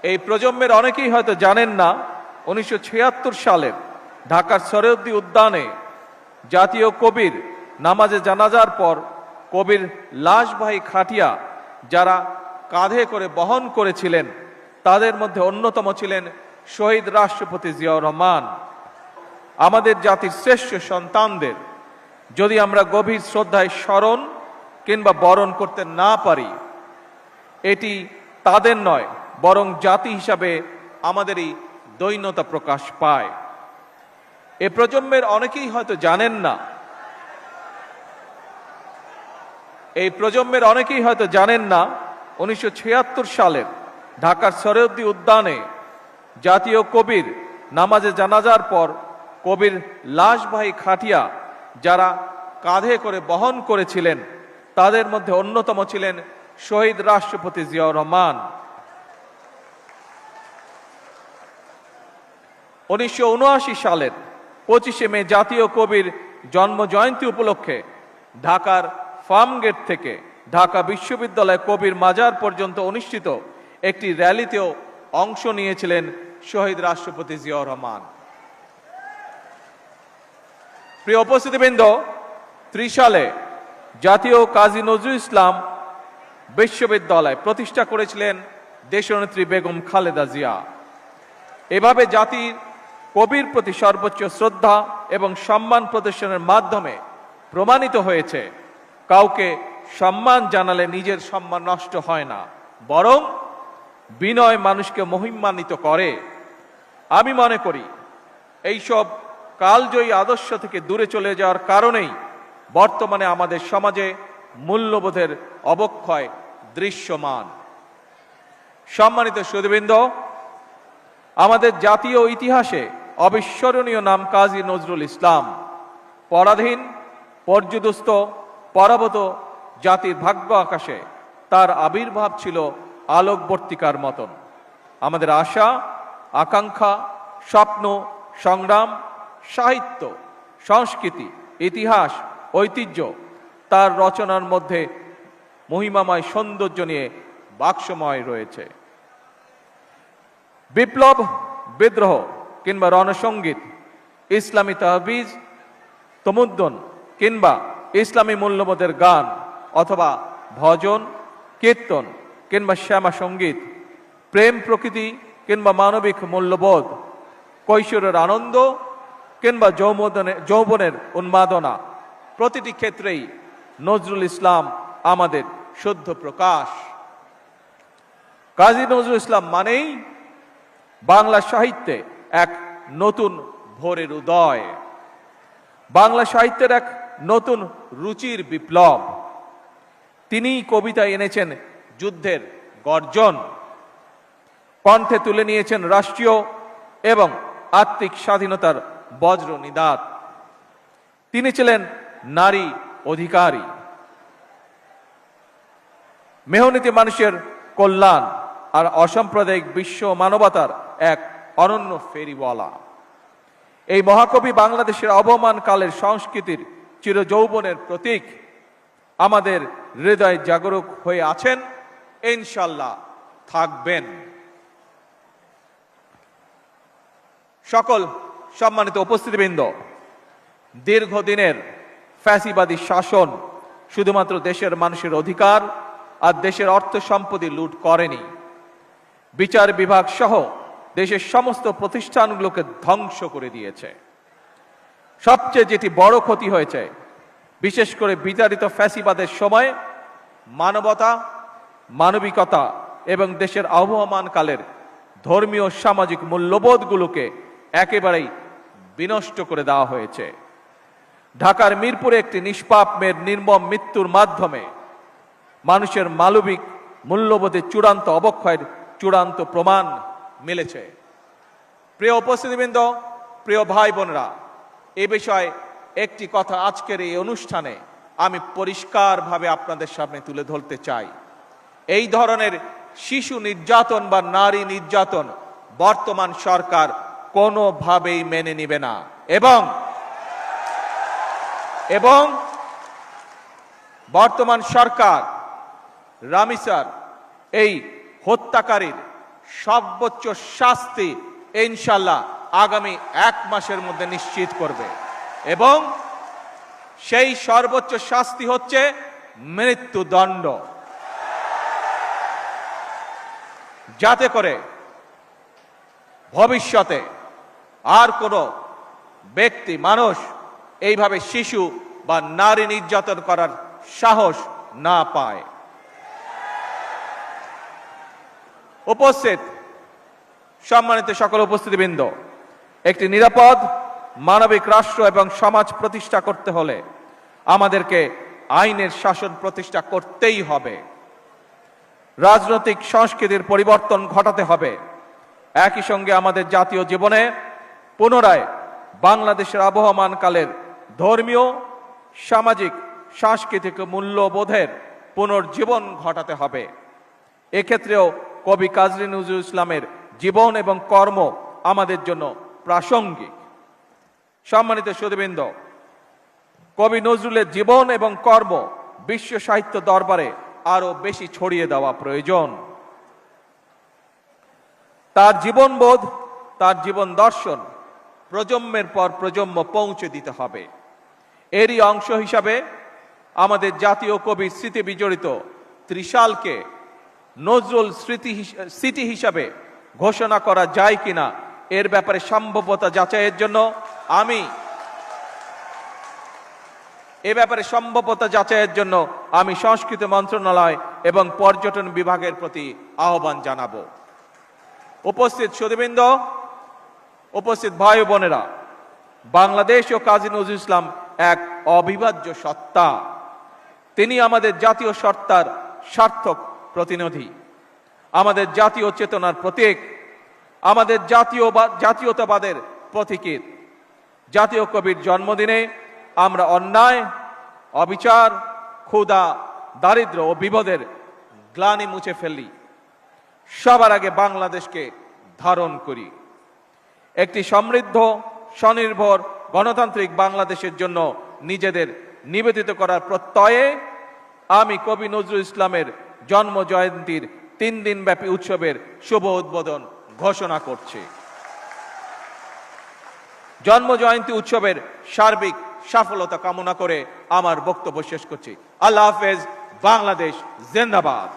এই প্রজন্মের অনেকেই হয়তো জানেন না, 1976 সালের ঢাকার সরোয়ার্দী উদ্যানে জাতীয় কবির নামাজে জানাজার পর কবির লাশবাহী খাটিয়া যারা কাঁধে করে বহন করেছিলেন, তাদের মধ্যে অন্যতম ছিলেন শহীদ রাষ্ট্রপতি জিয়াউর রহমান। আমাদের জাতির শ্রেষ্ঠ সন্তানদের যদি আমরা গভীর শ্রদ্ধায় স্মরণ কিংবা বরণ করতে না পারি, এটি তাদের নয় বরং জাতি হিসাবে আমাদেরই দৈন্যতা প্রকাশ পায়। এ প্রজন্মের অনেকেই হয়তো জানেন না, এই প্রজন্মের অনেকেই হয়তো জানেন না 1976 সালের ঢাকার সরোয়ার্দী উদ্যানে জাতীয় কবির নামাজে জানাজার পর কবির লাশবাহী খাটিয়া যারা কাঁধে করে বহন করেছিলেন, তাদের মধ্যে অন্যতম ছিলেন শহীদ রাষ্ট্রপতি জিয়াউর রহমান। 1979 সালের 25শে মে জাতীয় কবির জন্ম জয়ন্তী উপলক্ষে ঢাকার ফার্মগেট থেকে ঢাকা বিশ্ববিদ্যালয় কবির মাজার পর্যন্ত অনুষ্ঠিত একটি র্যালিতেও অংশ নিয়েছিলেন শহীদ রাষ্ট্রপতি জিয়াউর রহমান। প্রিয় উপস্থিতিবৃন্দ, 30 সালে জাতীয় কাজী নজরুল ইসলাম বিশ্ববিদ্যালয় প্রতিষ্ঠা করেছিলেন দেশনেত্রী বেগম খালেদা জিয়া। এভাবে জাতির কবির প্রতি সর্বোচ্চ শ্রদ্ধা এবং সম্মান প্রদর্শনের মাধ্যমে প্রমাণিত হয়েছে, কাউকে সম্মান জানালে নিজের সম্মান নষ্ট হয় না, বরং বিনয় মানুষকে মহিমান্বিত করে। আমি মনে করি এইসব কালজয়ী আদর্শ থেকে দূরে চলে যাওয়ার কারণেই বর্তমানে আমাদের সমাজে মূল্যবোধের অবক্ষয় দৃশ্যমান। সম্মানিত সুধীবৃন্দ, আমাদের জাতীয় ইতিহাসে অবিস্মরণীয় নাম কাজী নজরুল ইসলাম। পরাধীন, পর্যুদস্ত, পরাভূত জাতির ভাগ্য আকাশে তার আবির্ভাব ছিল আলোকবর্তিকার মতন। আমাদের আশা, আকাঙ্ক্ষা, স্বপ্ন, সংগ্রাম, সাহিত্য, সংস্কৃতি, ইতিহাস, ঐতিহ্য তার রচনার মধ্যে মহিমাময় সৌন্দর্য নিয়ে বাক্সময় রয়েছে। বিপ্লব, বিদ্রোহ কিংবা রণসঙ্গীত, ইসলামী তাহবিজ, তমুদ্দন কিংবা ইসলামী মূল্যবোধের গান, অথবা ভজন, কীর্তন কিংবা শ্যামা সঙ্গীত, প্রেম প্রকৃতি কিংবা মানবিক মূল্যবোধ, কৈশোরের আনন্দ কিংবা যৌবনের উন্মাদনা, প্রতিটি ক্ষেত্রেই নজরুল ইসলাম আমাদের শুদ্ধ প্রকাশ। কাজী নজরুল ইসলাম মানেই বাংলা সাহিত্যে এক নতুন ভোরের উদয়, বাংলা সাহিত্যের এক নতুন রুচির বিপ্লব। তিনি কবিতায় এনেছেন যুদ্ধের গর্জন, কণ্ঠে তুলে নিয়েছেন রাষ্ট্রীয় এবং আত্মিক স্বাধীনতার বজ্র নিদাত। তিনি ছিলেন নারী অধিকারী, মেহনতি মানুষের কল্যাণ আর অসাম্প্রদায়িক বিশ্ব মানবতার এক অনন্য ফেরিওয়ালা। এই মহাকবি বাংলাদেশের অবমান কালের সংস্কৃতির চিরযৌবনের প্রতীক। আমাদের হৃদয় জাগরুক হয়ে আছেন, ইনশাল্লাহ থাকবেন। সকল সম্মানিত উপস্থিতিবৃন্দ, দীর্ঘদিনের ফ্যাসিবাদী শাসন শুধুমাত্র দেশের মানুষের অধিকার আর দেশের অর্থ সম্পত্তি লুট করেনি, বিচার বিভাগ সহ দেশের সমস্ত প্রতিষ্ঠানগুলোকে ধ্বংস করে দিয়েছে। সবচেয়ে যেটি বড় ক্ষতি হয়েছে, বিশেষ করে বিতাড়িত ফ্যাসিবাদের সময় মানবতা, মানবিকতা এবং দেশের আবহমানকালের ধর্মীয় সামাজিক মূল্যবোধগুলোকে একেবারেই বিনষ্ট করে দেওয়া হয়েছে। ঢাকার মিরপুরে একটি নিষ্পাপ মেয়ের নির্মম মৃত্যুর মাধ্যমে মানুষের মানবিক মূল্যবোধের চূড়ান্ত অবক্ষয়ের চূড়ান্ত প্রমাণ মিলেছে। প্রিয় উপস্থিতিবৃন্দ, প্রিয় ভাই বোনেরা, এ বিষয়ে একটি কথা আজকের এই অনুষ্ঠানে আমি পরিষ্কারভাবে আপনাদের সামনে তুলে ধরতে চাই। এই ধরনের শিশু নির্যাতন বা নারী নির্যাতন বর্তমান সরকার কোনোভাবেই মেনে নিবে না এবং বর্তমান সরকার রামিসার এই হত্যাকারীর সর্বোচ্চ শাস্তি ইনশাল্লাহ আগামী 1 মাসের মধ্যে নিশ্চিত করবে এবং সেই সর্বোচ্চ শাস্তি হচ্ছে মৃত্যুদণ্ড, যাতে করে ভবিষ্যতে আর কোনো ব্যক্তি মানুষ এইভাবে শিশু বা নারী নির্যাতন করার সাহস না পায়। উপস্থিত সম্মানিত সকল উপস্থিতিবৃন্দ, একটি নিরাপদ মানবিক রাষ্ট্র এবং সমাজ প্রতিষ্ঠা করতে হলে আমাদেরকে আইনের শাসন প্রতিষ্ঠা করতেই হবে। রাজনৈতিক সংস্কৃতির পরিবর্তন ঘটাতে হবে। একই সঙ্গে আমাদের জাতীয় জীবনে পুনরায় বাংলাদেশের আবহমানকালের ধর্মীয়, সামাজিক, সাংস্কৃতিক মূল্যবোধের পুনর্জীবন ঘটাতে হবে। এক্ষেত্রেও কবি কাজী নজরুল ইসলামের জীবন এবং কর্ম আমাদের জন্য প্রাসঙ্গিক। সম্মানিত সুধীবৃন্দ, কবি নজরুলের জীবন এবং কর্ম বিশ্ব সাহিত্য দরবারে আরো বেশি ছড়িয়ে দেওয়া প্রয়োজন। তার জীবনবোধ, তার জীবন দর্শন প্রজন্মের পর প্রজন্ম পৌঁছে দিতে হবে। এরই অংশ হিসাবে আমাদের জাতীয় কবির স্মৃতি বিজড়িত ত্রিশালকে নজরুল স্মৃতি হিসাবে ঘোষণা করা যায় কিনা এর ব্যাপারে সম্ভাব্যতা যাচাইয়ের জন্য আমি সংস্কৃতি মন্ত্রণালয় এবং পর্যটন বিভাগের প্রতি আহ্বান জানাবো। উপস্থিত সুধীবৃন্দ, উপস্থিত ভাই ও বোনেরা, বাংলাদেশ ও কাজী নজরুল ইসলাম এক অবিভাজ্য সত্তা। তিনি আমাদের জাতীয় সত্তার সার্থক প্রতিনিধি, আমাদের জাতীয় চেতনার প্রতীক, আমাদের জাতীয়তাবাদের প্রতীকীর। জাতীয় কবির জন্মদিনে আমরা অন্যায়, অবিচার, ক্ষুধা, দারিদ্র্য ও বিপদের গ্লানি মুছে ফেলি। সবার আগে বাংলাদেশকে ধারণ করি। একটি সমৃদ্ধ, স্বনির্ভর, গণতান্ত্রিক বাংলাদেশের জন্য নিজেদের নিবেদিত করার প্রত্যয়ে আমি কবি নজরুল ইসলামের জন্ম জয়ন্তীর 3 দিনব্যাপী উৎসবের শুভ উদ্বোধন ঘোষণা করছি। জন্ম জয়ন্তী উৎসবের সার্বিক সফলতা কামনা করে আমার বক্তব্য শেষ করছি। আল্লাহ হাফেজ। বাংলাদেশ জিন্দাবাদ।